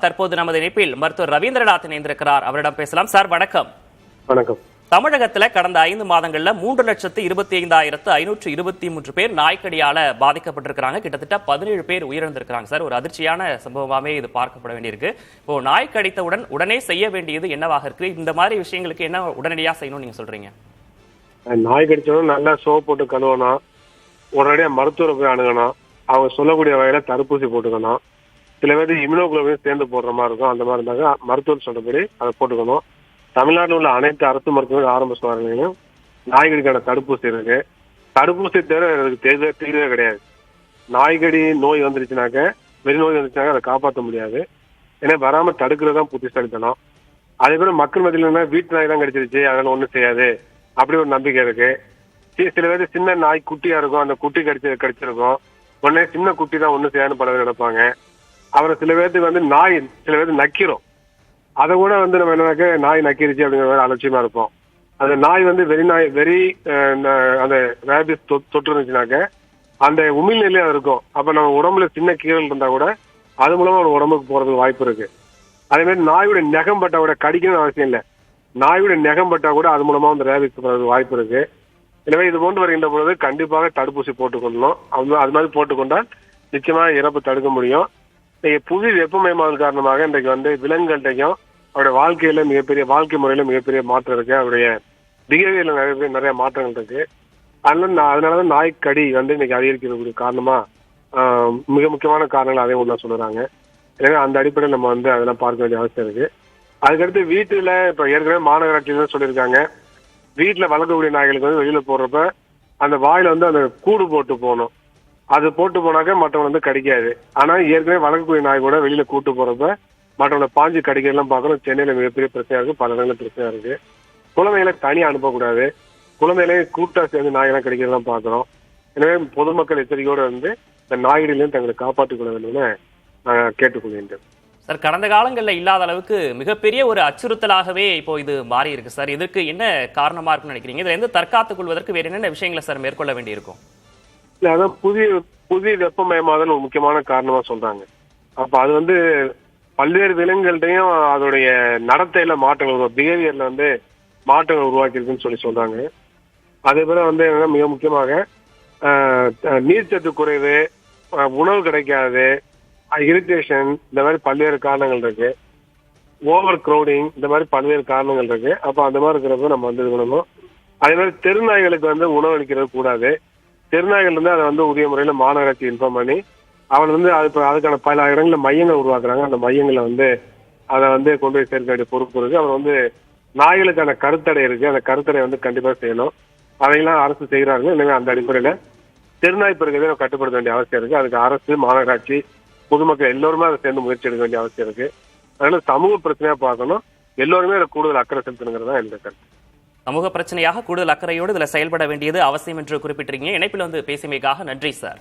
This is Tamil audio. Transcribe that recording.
தற்போது நமது இணைப்பில் மருத்துவர் ரவீந்திரநாத் இணைந்திருக்கிறார். அவரிடம் பேசலாம். சார் வணக்கம். வணக்கம். தமிழகத்துல கடந்த 5 மாதங்கள்ல 3,25,523 பேர் நாய்க்கடியால பாதிக்கப்பட்டிருக்கிறாங்க. கிட்டத்தட்ட 17 பேர் உயிரிழந்திருக்கிறாங்க. சார், ஒரு அதிர்ச்சியான சம்பவமாவே இது பார்க்கப்பட வேண்டியிருக்கு. இப்போ நாய் கடித்தவுடன் உடனே செய்ய வேண்டியது என்னவாக இருக்கு? இந்த மாதிரி விஷயங்களுக்கு என்ன உடனடியா செய்யணும் நீங்க சொல்றீங்க? நாய் கடிச்சவங்க நல்லா சோப் போட்டு கழுவணும், உடனடியாக மருத்துவரை போய் அணுகணும், அவங்க சொல்லக்கூடிய வகையில தடுப்பூசி போட்டுக்கணும். சில பேர் இம்யூனோகுளோபின் சேர்ந்து போடுற மாதிரி இருக்கும். அந்த மாதிரி இருந்தாங்க மருத்துவர் சொல்றபடி அதை போட்டுக்கணும். தமிழ்நாட்டில் உள்ள அனைத்து அரசு மருத்துவ ஆரம்ப சுகாதாரங்களையும் நாய்கடிக்கான தடுப்பூசி இருக்கு. தடுப்பூசி தவிர அதுக்கு தீர்வே கிடையாது. நாய்கடி நோய் வந்துருச்சுனாக்க, வெறி நோய் வந்துருச்சுனாக்க அதை காப்பாற்ற முடியாது. ஏன்னா வராம தடுக்கிறது தான் புத்திசாலித்தனம். அதே போல மக்கள் மத்தியில் வீட்டு நாய் தான் கடிச்சிருச்சு, அதனால ஒன்றும் செய்யாது அப்படி ஒரு நம்பிக்கை இருக்கு. சில பேர் சின்ன நாய் குட்டியா இருக்கும், அந்த குட்டி கடிச்சிருக்கும், உடனே சின்ன குட்டி தான் ஒன்றும் செய்யாதுன்னு பல பேர் நினைப்பாங்க. அப்புறம் சில பேருக்கு நாய் சில பேருக்கு நக்கிரும். அதை கூட நம்ம என்னன்னாக்க நாய் நக்கிருச்சு அப்படிங்கிற மாதிரி அலட்சியமா இருப்போம். அந்த நாய் அந்த ரேபிஸ் தொற்று இருந்துச்சுனாக்க அந்த உமிழ்நிலையா இருக்கும். அப்ப நம்ம உடம்புல சின்ன கீரல் இருந்தா கூட அது மூலமா ஒரு உடம்புக்கு போறதுக்கு வாய்ப்பு இருக்கு. அதே மாதிரி நாயோட நெகம் பட்டா கூட கடிக்கணும்னு அவசியம் இல்லை. நாயோட நெகம் பட்டா கூட அது மூலமா அந்த ரேபிஸ் போறதுக்கு வாய்ப்பு இருக்கு. எனவே இது போன்று வருகின்ற பொழுது கண்டிப்பாக தடுப்பூசி போட்டுக்கொள்ளணும். அது மாதிரி போட்டுக்கொண்டால் நிச்சயமா இறப்பு தடுக்க முடியும். புவி வெப்பமயமாதல் காரணமாக இன்றைக்கு விலங்குகள்டையும் அவருடைய வாழ்க்கையில வாழ்க்கை முறையில மிகப்பெரிய மாற்றம் இருக்கு. அவருடைய பிஹேவியர்ல நிறைய மாற்றங்கள் இருக்கு. அதனாலதான் நாய்க்கடி இன்னைக்கு அதிகரிக்கிறதுக்கு காரணமா மிக முக்கியமான காரணங்கள் அதே ஒன்றா சொல்றாங்க. எனவே அந்த அடிப்படையில் நம்ம அதெல்லாம் பார்க்க வேண்டிய அவசியம் இருக்கு. அதுக்கடுத்து வீட்டுல இப்ப ஏற்கனவே மாநகராட்சியில சொல்லியிருக்காங்க, வீட்டுல வளர்க்கக்கூடிய நாய்களுக்கு வெளியில போடுறப்ப அந்த வாயில அந்த கூடு போட்டு போகணும். அது போட்டு போனாக்க மற்றவங்க கடிக்காது. ஆனா ஏற்கனவே வளர்க்கக்கூடிய நாய் கூட வெளியில கூட்டு போறப்ப மற்றவங்களை பாஞ்சு கடிக்கலாம் பார்க்கணும். சென்னையில மிகப்பெரிய பிரச்சனையா இருக்கு, பல இடங்களில் பிரச்சனையா இருக்கு. குழந்தைகளை தனியா அனுப்பக்கூடாது, குழந்தைகளே கூட்டா சேர்ந்து நாயெல்லாம் கடிக்கிறதெல்லாம் பார்க்கிறோம். எனவே பொதுமக்கள் எச்சரிக்கையோடு இந்த நாய்களிலும் தங்களை காப்பாற்றிக் கொள்ள வேண்டும்னு நான் கேட்டுக்கொள்கின்றேன். சார், கடந்த காலங்களில் இல்லாத அளவுக்கு மிகப்பெரிய ஒரு அச்சுறுத்தலாகவே இப்போ இது மாறி இருக்கு சார். இதற்கு என்ன காரணமா இருக்குன்னு நினைக்கிறீங்க? இதுல இருந்து தற்காத்துக் கொள்வதற்கு வேற என்னென்ன விஷயங்களை சார் மேற்கொள்ள வேண்டியிருக்கும்? இல்ல, அதான் புதிய வெப்பமயமாதல் ஒரு முக்கியமான காரணமா சொல்றாங்க. அப்ப அது பல்வேறு விலங்குகள்டையும் அதோடைய நடத்தையில மாற்றங்கள், பிஹேவியர்ல மாற்றங்கள் உருவாக்கியிருக்குன்னு சொல்றாங்க. அதே போல மிக முக்கியமாக நீர்ச்சத்து குறைவு, உணவு கிடைக்காது, இரிட்டேஷன், இந்த மாதிரி பல்வேறு காரணங்கள் இருக்கு. ஓவர் கிரௌடிங், இந்த மாதிரி பல்வேறு காரணங்கள் இருக்கு. அப்ப அந்த மாதிரி இருக்கிறப்ப நம்ம இது பண்ணணும். அதே மாதிரி தெருநாய்களுக்கு உணவு அளிக்கிறது கூடாது. தெருநாய்கள் அதை உரிய முறையில மாநகராட்சி இன்ஃபார்ம் பண்ணி அவன் அதுக்கான பல இடங்களில் மையங்கள் உருவாக்குறாங்க. அந்த மையங்களை அதை கொண்டு போய் சேர்க்க வேண்டிய பொறுப்பு இருக்கு. அவர் நாய்களுக்கான கருத்தடை இருக்கு, அந்த கருத்தடை கண்டிப்பா செய்யணும். அதையெல்லாம் அரசு செய்கிறாங்க. எனவே அந்த அடிப்படையில தெருநாய் பெருக்கதை கட்டுப்படுத்த வேண்டிய அவசியம் இருக்கு. அதுக்கு அரசு, மாநகராட்சி, பொதுமக்கள் எல்லோருமே அதை சேர்ந்து முயற்சி எடுக்க வேண்டிய அவசியம் இருக்கு. அதனால சமூக பிரச்சனையா பார்க்கணும், எல்லோருமே அதை கூடுதல் அக்கறை செலுத்தணுங்கிறதா என்னுடைய கருத்து. சமூக பிரச்சனையாக கூடுதல் அக்கறையோடு இதுல செயல்பட வேண்டியது அவசியம் என்று குறிப்பிட்டிருக்கீங்க. இணைப்பில் பேசியமைக்காக நன்றி சார்.